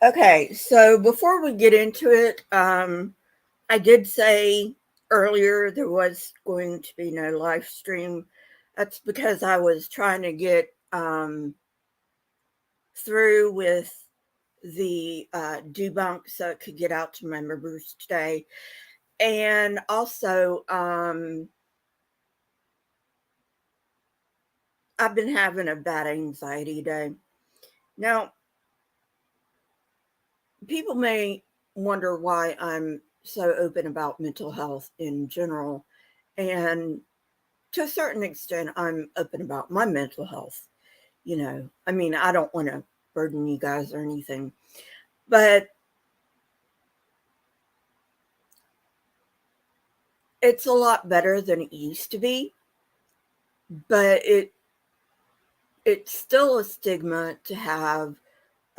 Okay, so before we get into it, I did say earlier there was going to be no live stream. That's because I was trying to get through with the debunk so it could get out to my members today. And also, I've been having a bad anxiety day. Now, people may wonder why I'm so open about mental health in general. And to a certain extent, I'm open about my mental health. I mean, I don't want to burden you guys or anything, but it's a lot better than it used to be. But it's still a stigma to have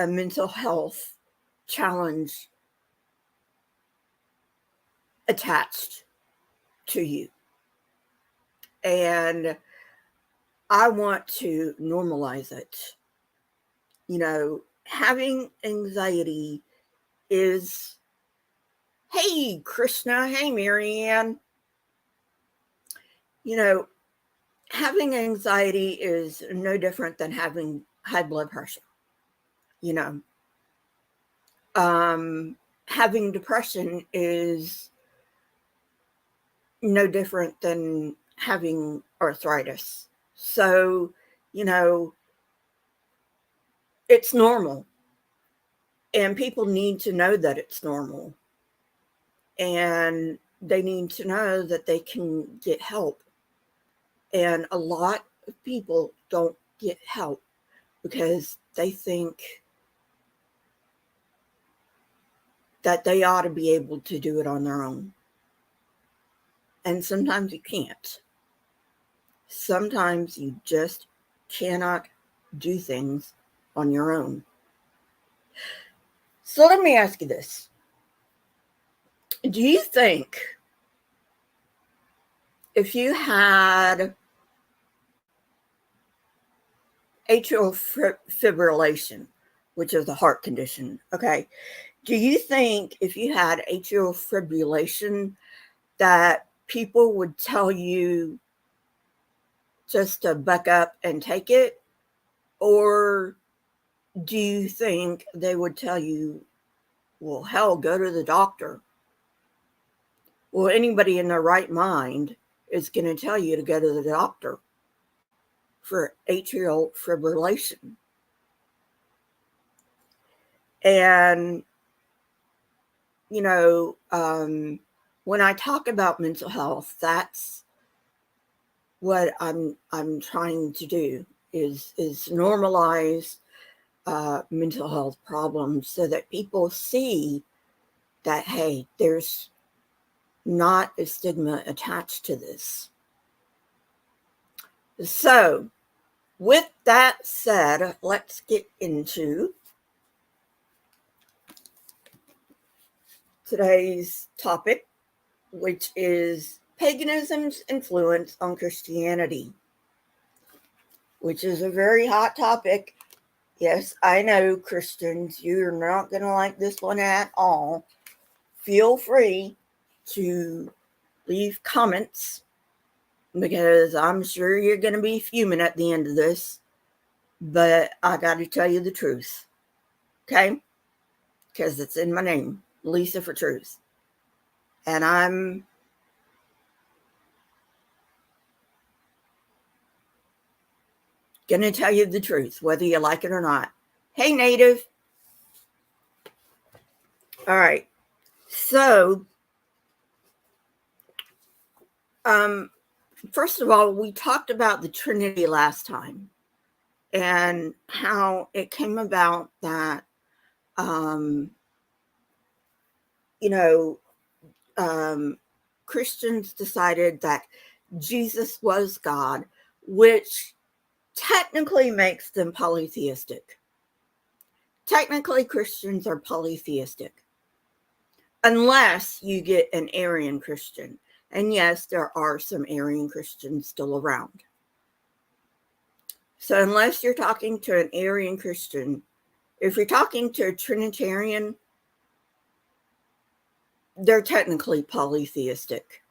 a mental health challenge attached to you. And I want to normalize it. Having anxiety is, hey, Krishna, hey, Marianne, you know, having anxiety is no different than having high blood pressure. You know, having depression is no different than having arthritis. So, you know, it's normal. And people need to know that it's normal. And they need to know that they can get help. And a lot of people don't get help because they think that they ought to be able to do it on their own. And sometimes you can't. Sometimes you just cannot do things on your own. So let me ask you this. Do you think if you had atrial fibrillation, which is a heart condition, okay, do you think if you had atrial fibrillation that people would tell you just to buck up and take it? Or do you think they would tell you, well, hell, go to the doctor? Well, anybody in their right mind is going to tell you to go to the doctor for atrial fibrillation. And, when I talk about mental health, that's what I'm trying to do is normalize mental health problems so that people see that, hey, there's not a stigma attached to this. So, with that said, let's get into today's topic, which is paganism's influence on Christianity, which is a very hot topic. Yes, I know, Christians, you're not going to like this one at all. Feel free to leave comments because I'm sure you're going to be fuming at the end of this. But I got to tell you the truth. Okay? Because it's in my name, Lisa for Truth. And I'm going to tell you the truth, whether you like it or not. Hey, Native. All right. So, first of all, we talked about the Trinity last time and how it came about that, Christians decided that Jesus was God, which technically makes them polytheistic. Technically, Christians are polytheistic, unless you get an Arian Christian. And yes, there are some Arian Christians still around. So unless you're talking to an Arian Christian, If you're talking to a Trinitarian, they're technically polytheistic.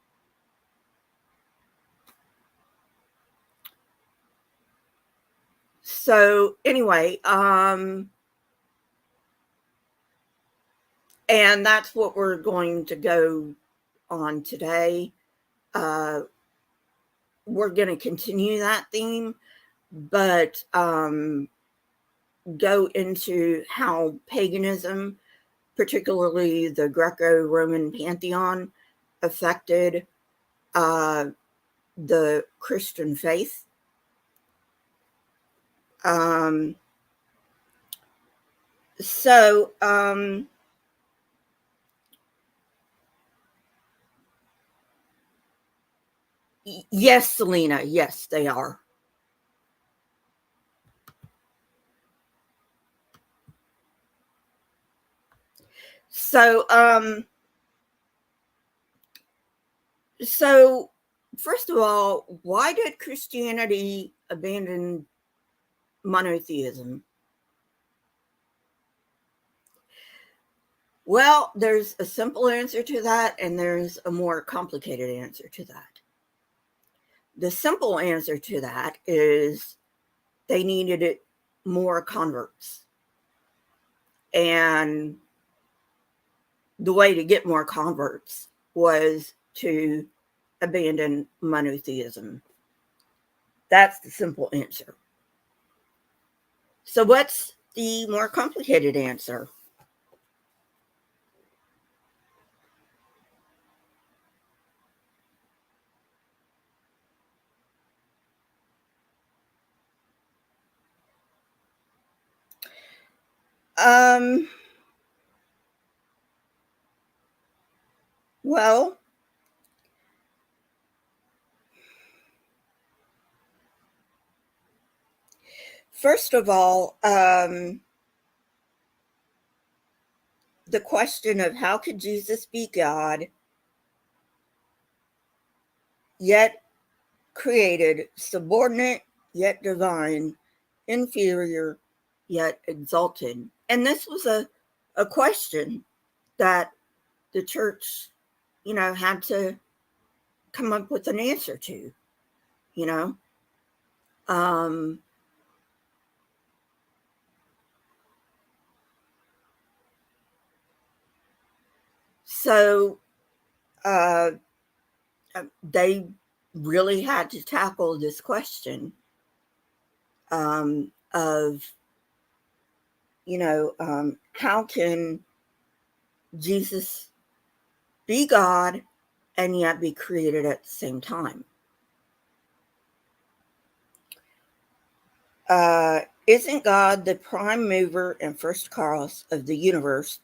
So anyway, and that's what we're going to go on today. We're going to continue that theme, but go into how paganism, particularly the Greco-Roman pantheon, affected the Christian faith. Yes, Selena, yes, they are. So, first of all, why did Christianity abandon monotheism? Well, there's a simple answer to that, and there's a more complicated answer to that. The simple answer to that is they needed more converts. And the way to get more converts was to abandon monotheism. That's the simple answer. So what's the more complicated answer? Well, first of all, the question of how could Jesus be God, yet created, subordinate, yet divine, inferior, yet exalted. And this was a question that the church, had to come up with an answer to, you know. So they really had to tackle this question of, how can Jesus be God and yet be created at the same time? Isn't God the prime mover and first cause of the universe,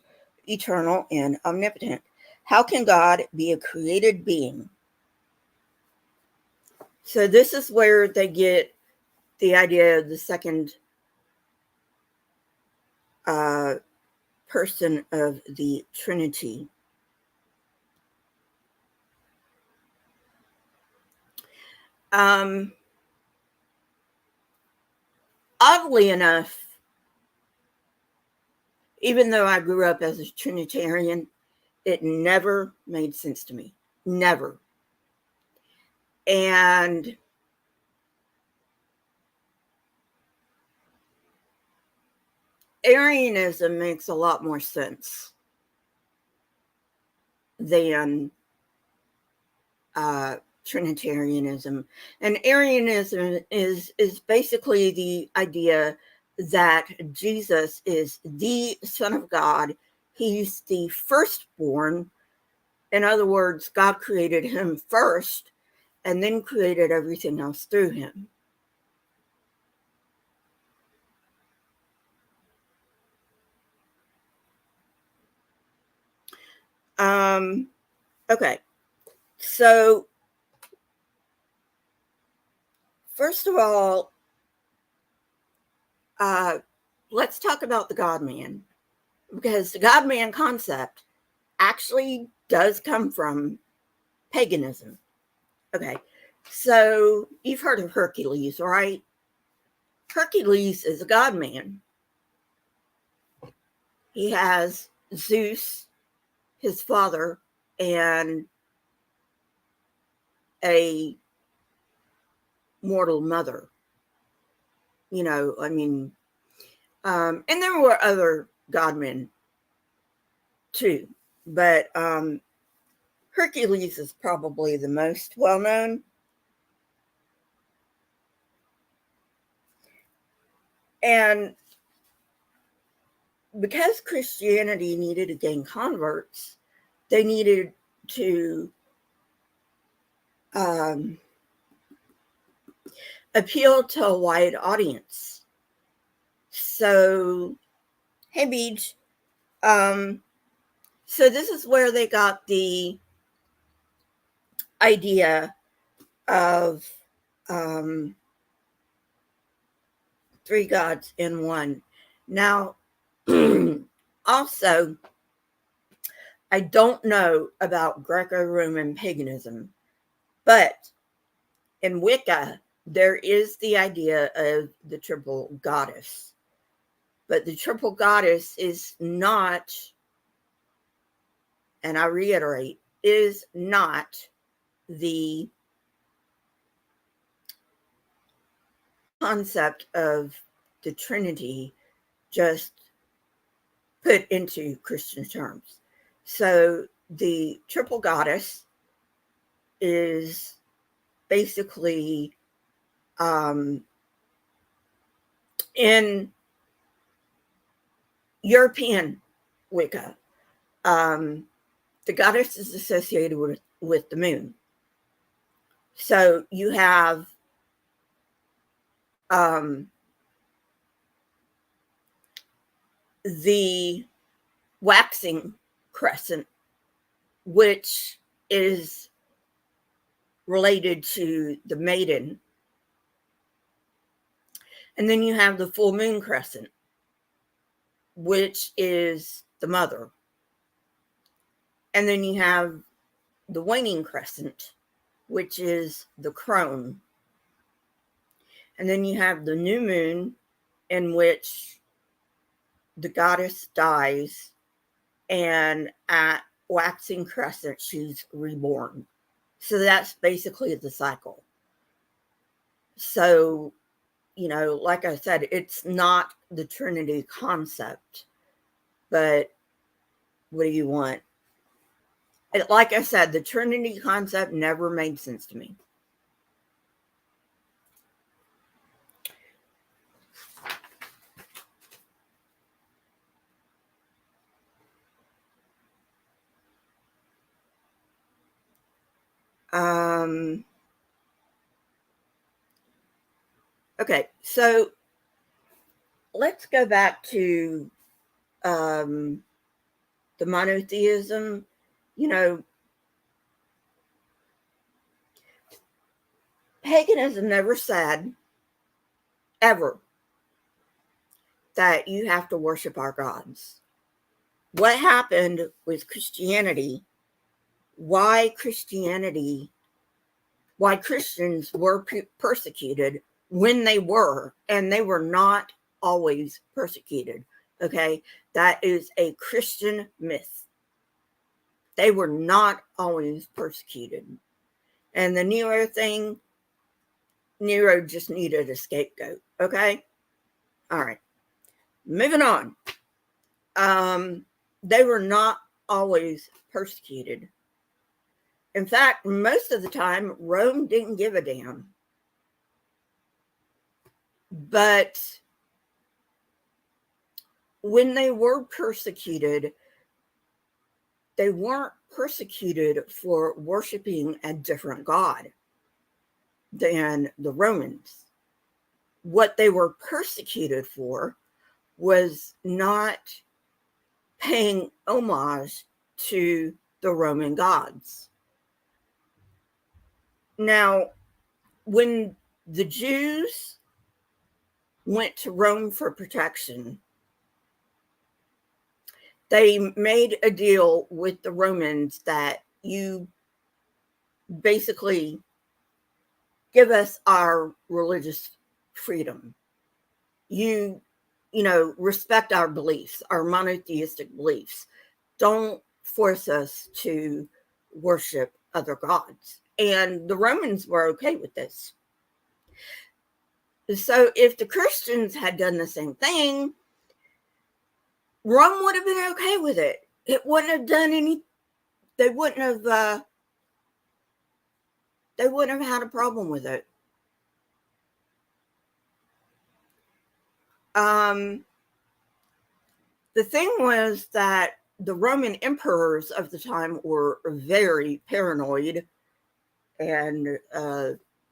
eternal and omnipotent? How can God be a created being? So this is where they get the idea of the second person of the Trinity. Oddly enough, even though I grew up as a Trinitarian, it never made sense to me. Never. And Arianism makes a lot more sense than Trinitarianism. And Arianism is basically the idea that Jesus is the Son of God. He's the firstborn. In other words, God created him first and then created everything else through him. Okay, so first of all, let's talk about the God-man, because the God-man concept actually does come from paganism. Okay, so you've heard of Hercules, right? Hercules is a God-man. He has Zeus, his father, and a mortal mother. You know, I mean, and there were other godmen too, but Hercules is probably the most well known. And because Christianity needed to gain converts, they needed to appeal to a wide audience. So, hey, Beach. So this is where they got the idea of three gods in one. Now, also, I don't know about Greco-Roman paganism, but in Wicca, there is the idea of the triple goddess. But the triple goddess is not, and I reiterate, is not the concept of the Trinity just put into Christian terms. So the triple goddess is basically in European Wicca, the goddess is associated with the moon. So you have the waxing crescent, which is related to the maiden. And then you have the full moon crescent, which is the mother. And then you have the waning crescent, which is the crone. And then you have the new moon, in which the goddess dies, and at waxing crescent, she's reborn. So that's basically the cycle. So, you know, like I said, it's not the Trinity concept, but what do you want? Like I said, the Trinity concept never made sense to me. Okay, so let's go back to the monotheism. You know, paganism never said, ever, that you have to worship our gods. What happened with Christianity, why Christians were persecuted when they were, and they were not always persecuted. Okay, that is a Christian myth. They were not always persecuted. And the Nero thing, Nero just needed a scapegoat. Okay, all right, moving on. They were not always persecuted. In fact, most of the time, Rome didn't give a damn. But when they were persecuted, they weren't persecuted for worshiping a different god than the Romans. What they were persecuted for was not paying homage to the Roman gods. Now, when the Jews went to Rome for protection, they made a deal with the Romans that you basically give us our religious freedom. You respect our beliefs, our monotheistic beliefs. Don't force us to worship other gods. And the Romans were okay with this. So if the Christians had done the same thing, Rome would have been okay with it. It wouldn't have done any, they wouldn't have had a problem with it. The thing was that the Roman emperors of the time were very paranoid. And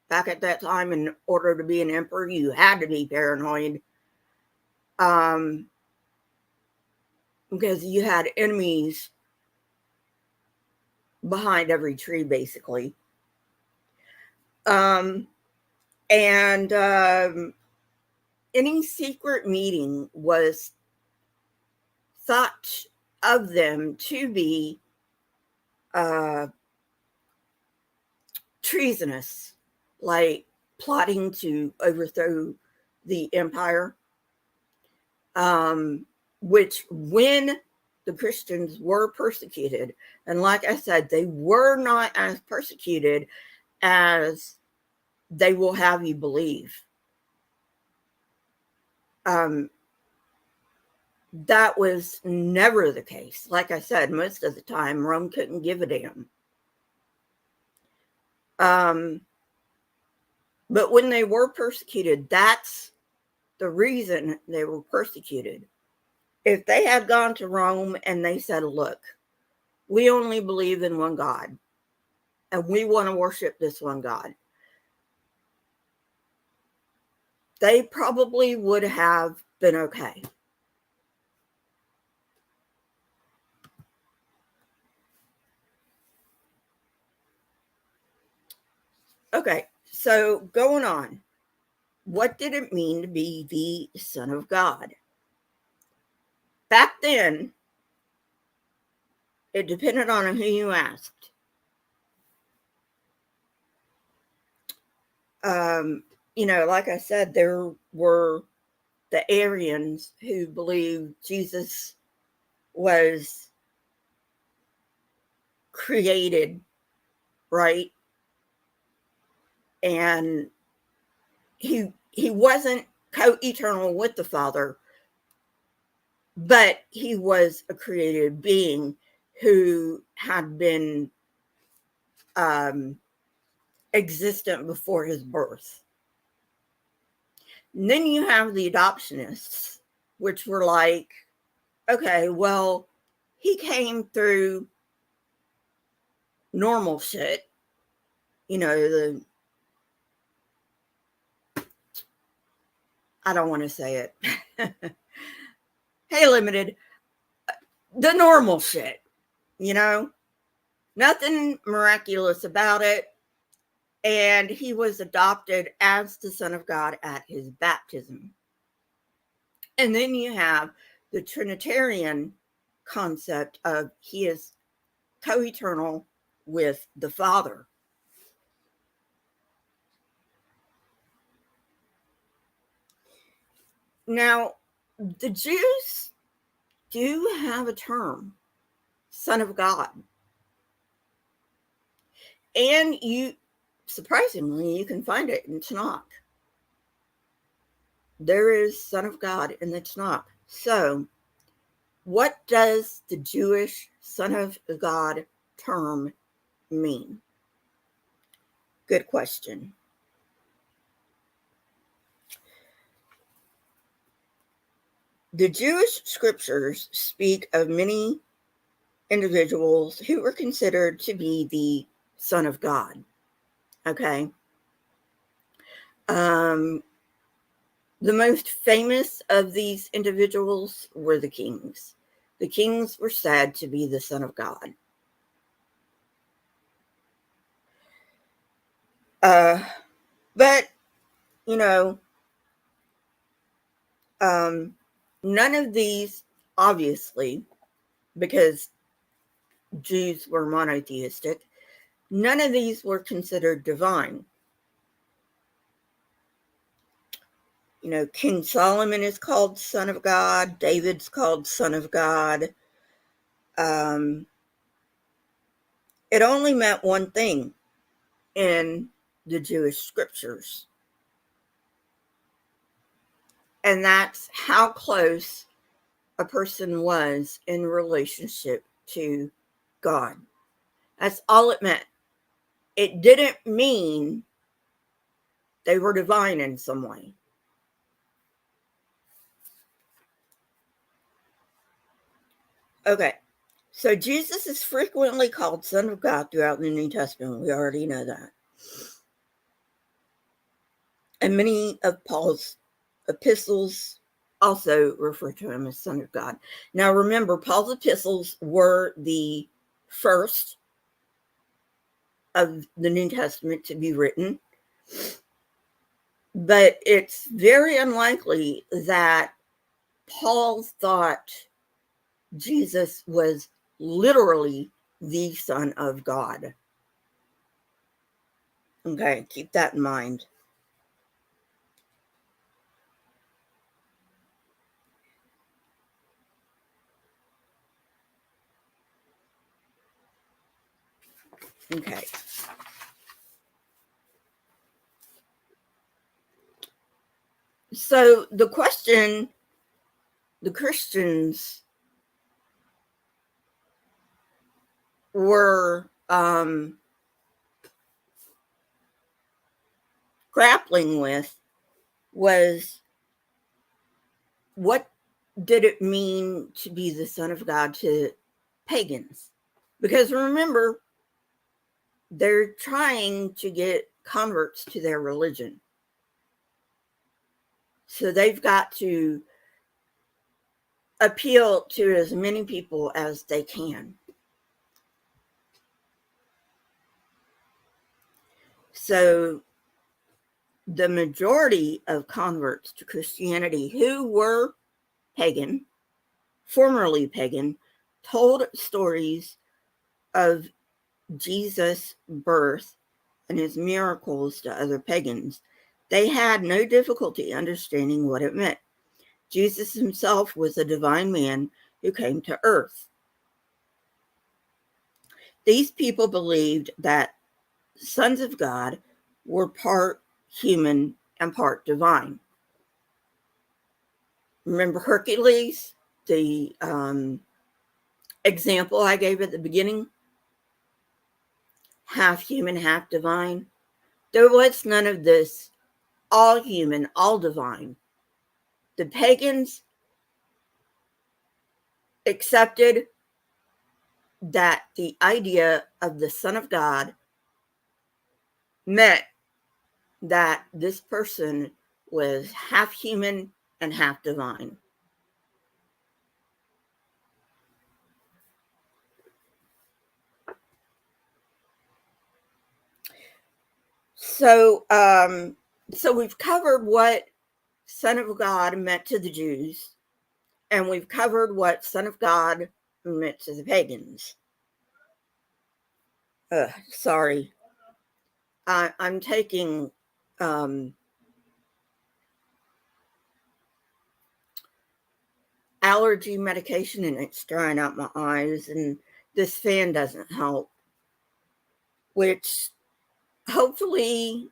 back at that time, in order to be an emperor, you had to be paranoid. Because you had enemies behind every tree, basically. And any secret meeting was thought of them to be treasonous, like plotting to overthrow the empire. Which, when the Christians were persecuted, and like I said, they were not as persecuted as they will have you believe. That was never the case. Like I said, most of the time, Rome couldn't give a damn. But when they were persecuted, that's the reason they were persecuted. If they had gone to Rome and they said, look, we only believe in one God, and we want to worship this one God, they probably would have been okay. Okay, so going on. What did it mean to be the Son of God? Back then, it depended on who you asked. Like I said, there were the Arians who believed Jesus was created, right? And he wasn't co-eternal with the Father, but he was a created being who had been existent before his birth. And then you have the adoptionists, which were like, okay, well, he came through normal shit, I don't want to say it. Hey, Limited, the normal shit, nothing miraculous about it. And he was adopted as the Son of God at his baptism. And then you have the Trinitarian concept of he is co-eternal with the Father. Now, the Jews do have a term, Son of God. And surprisingly, you can find it in Tanakh. There is Son of God in the Tanakh. So, what does the Jewish Son of God term mean? Good question. The Jewish scriptures speak of many individuals who were considered to be the Son of God. Okay. The most famous of these individuals were the kings. The kings were said to be the Son of God. But, none of these, obviously, because Jews were monotheistic, none of these were considered divine. King Solomon is called Son of God. David's called Son of God. It only meant one thing in the Jewish scriptures, and that's how close a person was in relationship to God. That's all it meant. It didn't mean they were divine in some way. Okay, so Jesus is frequently called Son of God throughout the New Testament. We already know that. And many of Paul's epistles also refer to him as Son of God. Now remember, Paul's epistles were the first of the New Testament to be written, but it's very unlikely that Paul thought Jesus was literally the Son of God. Okay, keep that in mind. Okay. So the question the Christians were grappling with was, what did it mean to be the Son of God to pagans? Because remember, they're trying to get converts to their religion. So they've got to appeal to as many people as they can. So the majority of converts to Christianity who were pagan, formerly pagan, told stories of Jesus' birth and his miracles to other pagans. They had no difficulty understanding what it meant. Jesus himself was a divine man who came to earth. These people believed that sons of God were part human and part divine. Remember Hercules, the example I gave at the beginning? Half human, half divine. There was none of this all human, all divine. The pagans accepted that the idea of the Son of God meant that this person was half human and half divine. So we've covered what Son of God meant to the Jews, and we've covered what Son of God meant to the pagans. Sorry. I'm taking allergy medication and it's drying out my eyes, and this fan doesn't help, which hopefully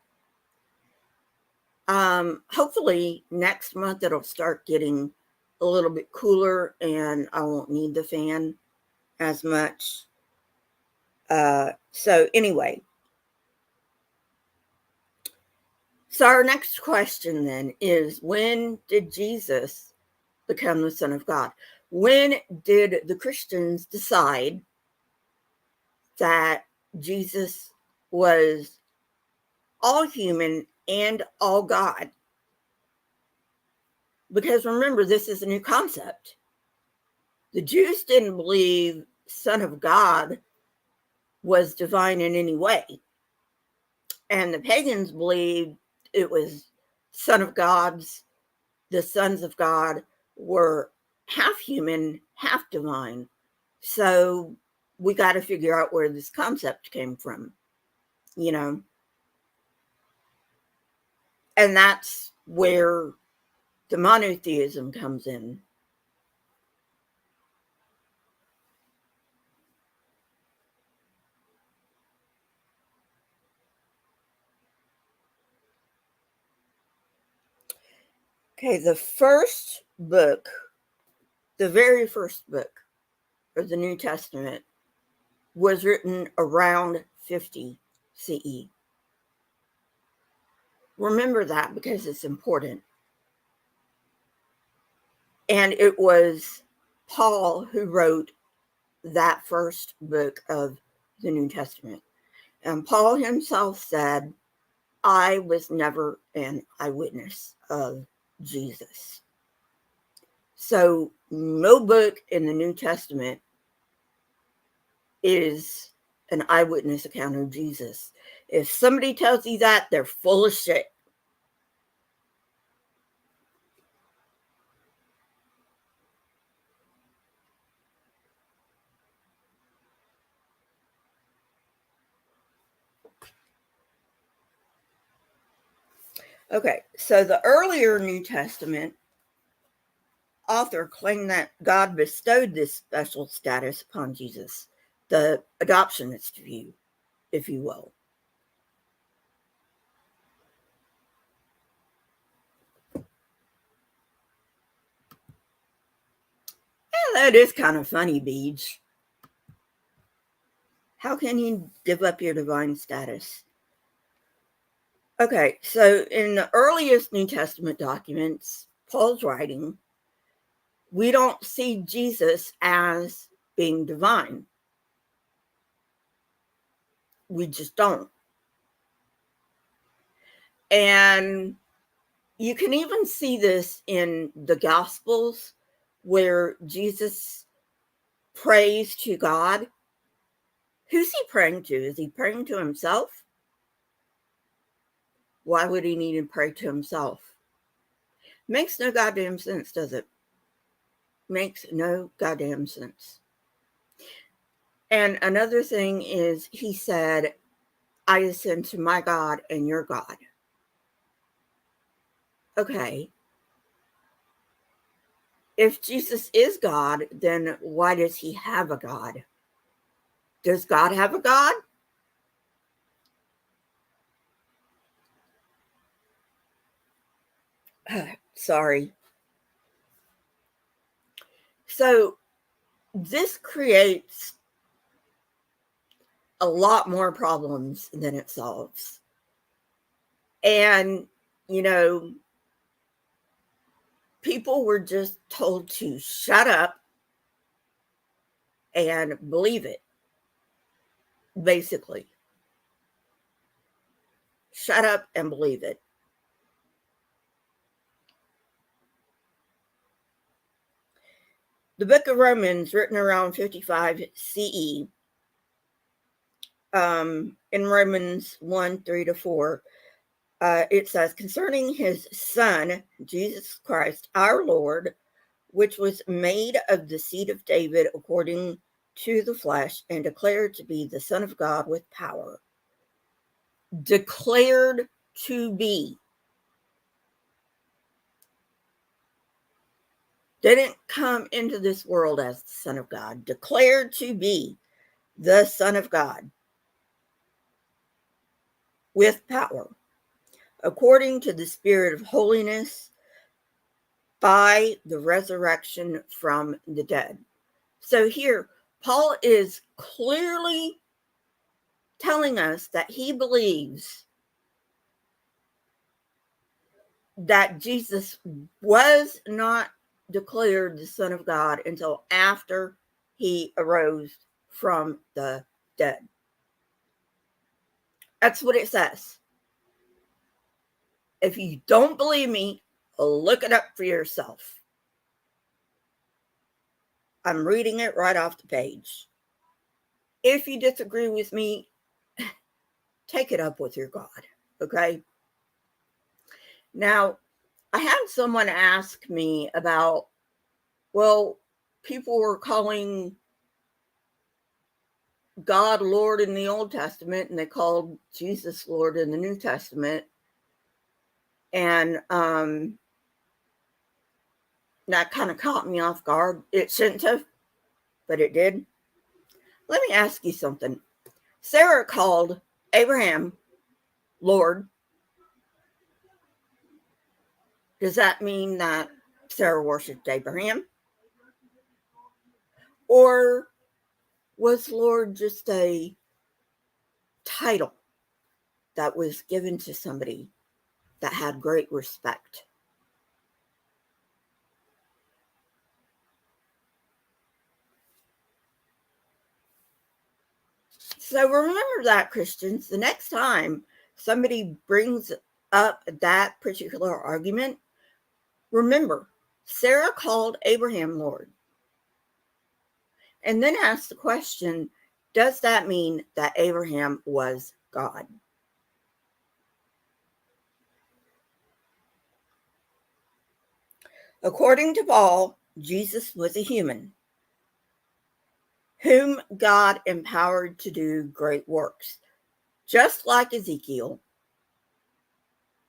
next month it'll start getting a little bit cooler and I won't need the fan as much. So anyway, so our next question then is, when did Jesus become the Son of God? When did the Christians decide that Jesus was all human and all God? Because remember, this is a new concept. The Jews didn't believe Son of God was divine in any way. And the pagans believed it was Son of God's, the sons of God were half human, half divine. So we got to figure out where this concept came from, you know. And that's where the monotheism comes in. Okay, the very first book of the New Testament was written around 50 CE. Remember that because it's important. And it was Paul who wrote that first book of the New Testament. And Paul himself said, I was never an eyewitness of Jesus. So no book in the New Testament is an eyewitness account of Jesus. If somebody tells you that, they're full of shit. Okay, so the earlier New Testament author claimed that God bestowed this special status upon Jesus, the adoptionist view, if you will. Yeah, that is kind of funny, Beej. How can you give up your divine status? Okay, so in the earliest New Testament documents, Paul's writing, we don't see Jesus as being divine. We just don't. And you can even see this in the Gospels where Jesus prays to God. Who's he praying to? Is he praying to himself? Why would he need to pray to himself? Makes no goddamn sense, does it? Makes no goddamn sense. And another thing is, he said, I ascend to my God and your God. Okay. If Jesus is God, then why does he have a God? Does God have a God? Sorry. So this creates a lot more problems than it solves. And, you know, people were just told to shut up and believe it, basically. Shut up and believe it. The book of Romans, written around 55 CE, in Romans 1 3-4, it says, concerning his Son, Jesus Christ, our Lord, which was made of the seed of David according to the flesh, and declared to be the Son of God with power. Declared to be. Didn't come into this world as the Son of God. Declared to be the Son of God with power, according to the Spirit of holiness, by the resurrection from the dead. So here, Paul is clearly telling us that he believes that Jesus was not declared the Son of God until after he arose from the dead. That's what it says. If you don't believe me, look it up for yourself. I'm reading it right off the page. If you disagree with me, take it up with your God, okay? Now, I had someone ask me about, well, people were calling God Lord in the Old Testament, and they called Jesus Lord in the New Testament. And That kind of caught me off guard. It shouldn't have, but it did. Let me ask you something. Sarah called Abraham Lord. Does that mean that Sarah worshipped Abraham? Or was Lord just a title that was given to somebody that had great respect? So remember that, Christians, the next time somebody brings up that particular argument, remember, Sarah called Abraham Lord. And then ask the question, does that mean that Abraham was God? According to Paul, Jesus was a human whom God empowered to do great works. Just like Ezekiel,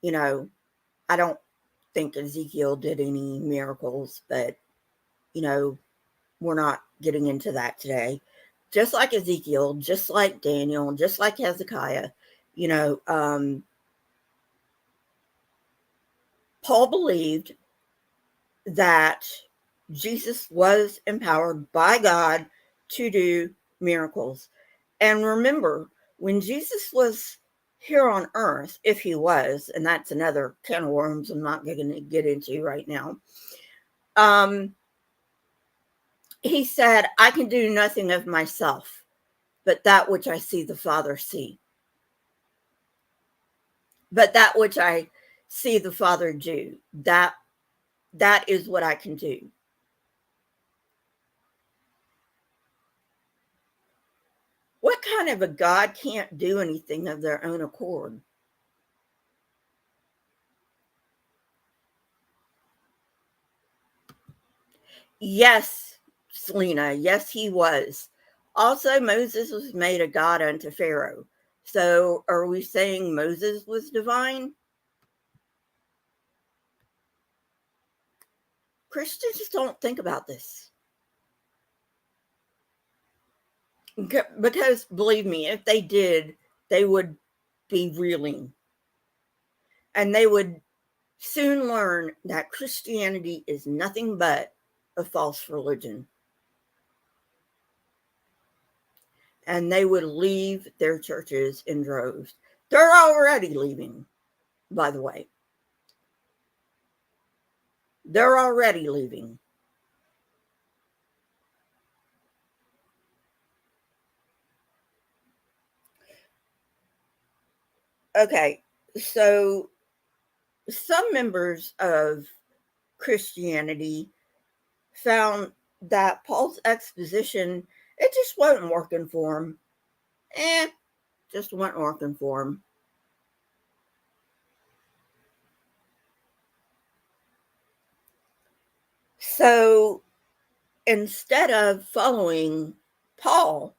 I don't think Ezekiel did any miracles, but, we're not getting into that today. Just like Ezekiel, just like Daniel, just like Hezekiah, Paul believed that Jesus was empowered by God to do miracles. And remember, when Jesus was here on earth, if he was, and that's another can of worms I'm not going to get into right now, he said, I can do nothing of myself, but that which I see the Father see. But that which I see the Father do, that is what I can do. What kind of a God can't do anything of their own accord? Yes, Selena, yes, he was. Also, Moses was made a god unto Pharaoh. So are we saying Moses was divine? Christians don't think about this. Because believe me, if they did, they would be reeling. And they would soon learn that Christianity is nothing but a false religion. And they would leave their churches in droves. They're already leaving, by the way. They're already leaving. Okay, so some members of Christianity found that Paul's exposition, it just wasn't working for him. Just wasn't working for him. So instead of following Paul,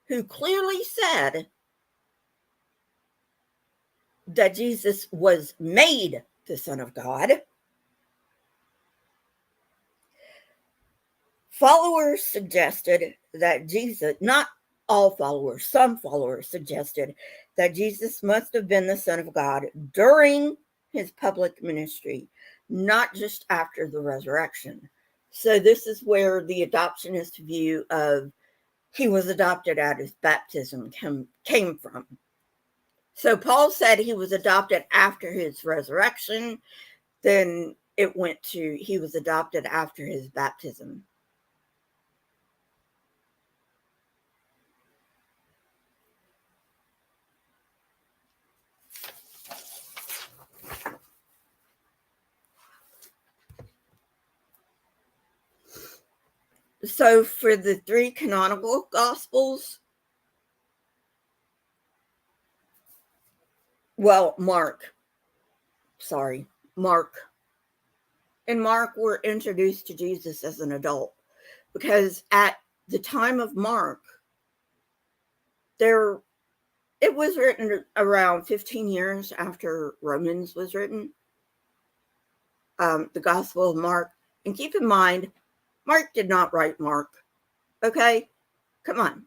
who clearly said that Jesus was made the Son of God, followers suggested that Jesus, not all followers, some followers suggested that Jesus must have been the Son of God during his public ministry, not just after the resurrection. So this is where the adoptionist view of he was adopted at his baptism came from. So Paul said he was adopted after his resurrection. Then it went to he was adopted after his baptism. So for the three canonical gospels, well, Mark. In Mark, we're introduced to Jesus as an adult because at the time of Mark, it was written around 15 years after Romans was written. The Gospel of Mark And keep in mind, Mark did not write Mark. Okay? Come on.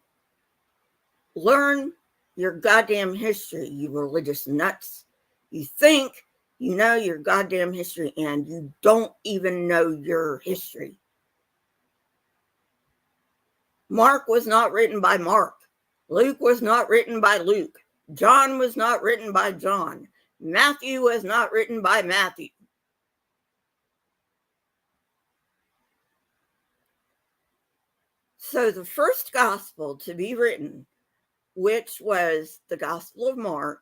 Learn your goddamn history, you religious nuts. You think you know your goddamn history and you don't even know your history. Mark was not written by Mark. Luke was not written by Luke. John was not written by John. Matthew was not written by Matthew. So the first gospel to be written, which was the Gospel of Mark,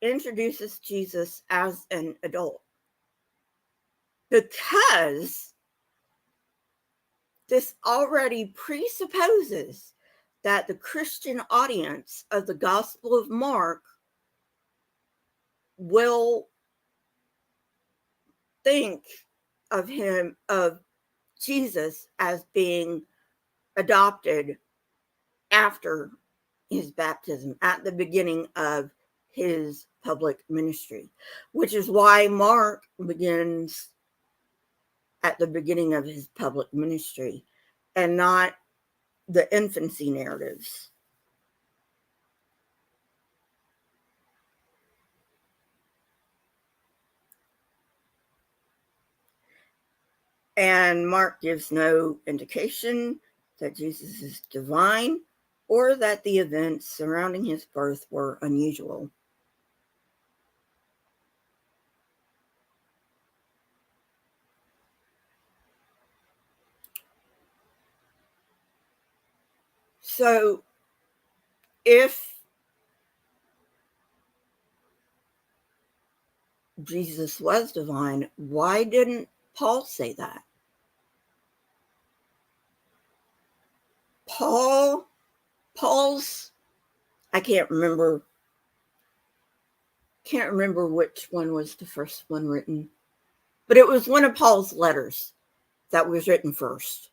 introduces Jesus as an adult. Because this already presupposes that the Christian audience of the Gospel of Mark will think of Jesus as being adopted after his baptism, at the beginning of his public ministry, which is why Mark begins at the beginning of his public ministry and not the infancy narratives. And Mark gives no indication that Jesus is divine or that the events surrounding his birth were unusual. So, if Jesus was divine, why didn't Paul say that? Paul's, I can't remember which one was the first one written, but it was one of Paul's letters that was written first.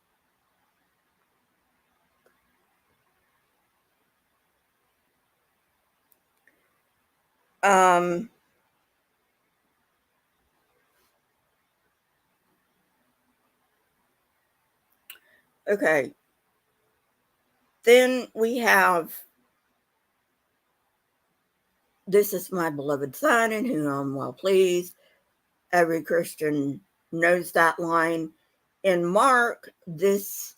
Okay. Then we have, "This is my beloved son in whom I'm well pleased." Every Christian knows that line. In Mark, this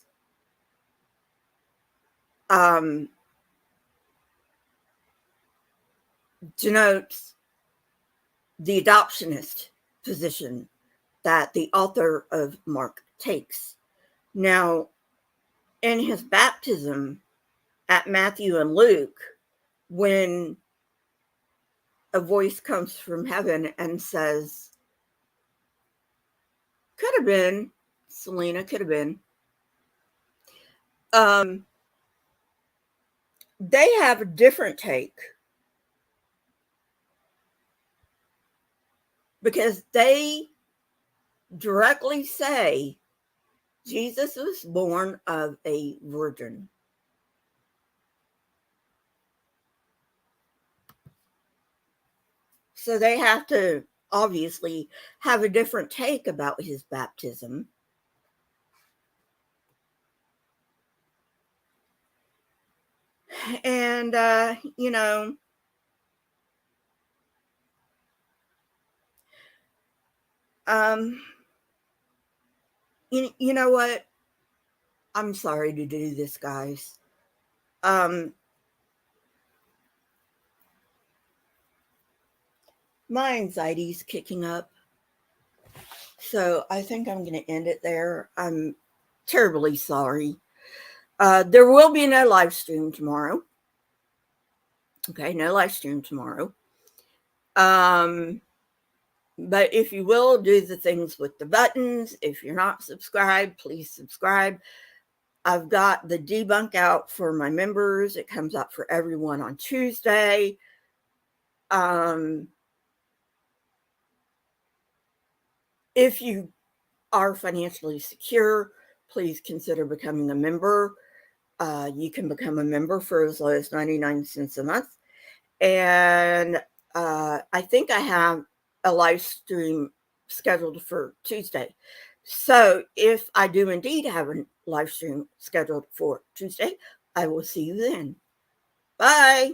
denotes the adoptionist position that the author of Mark takes. Now, in his baptism at Matthew and Luke, when a voice comes from heaven and says, could have been Selena, could have been, they have a different take because they directly say Jesus was born of a virgin. So they have to obviously have a different take about his baptism. And, you know what? I'm sorry to do this, guys. My anxiety's kicking up. So I think I'm going to end it there. I'm terribly sorry. There will be no live stream tomorrow. Okay, no live stream tomorrow. But if you will, do the things with the buttons. If you're not subscribed, please subscribe. I've got the debunk out for my members. It comes out for everyone on Tuesday. If you are financially secure, please consider becoming a member. You can become a member for as low as 99 cents a month. And I think I have a live stream scheduled for Tuesday. So if I do indeed have a live stream scheduled for Tuesday, I will see you then. Bye.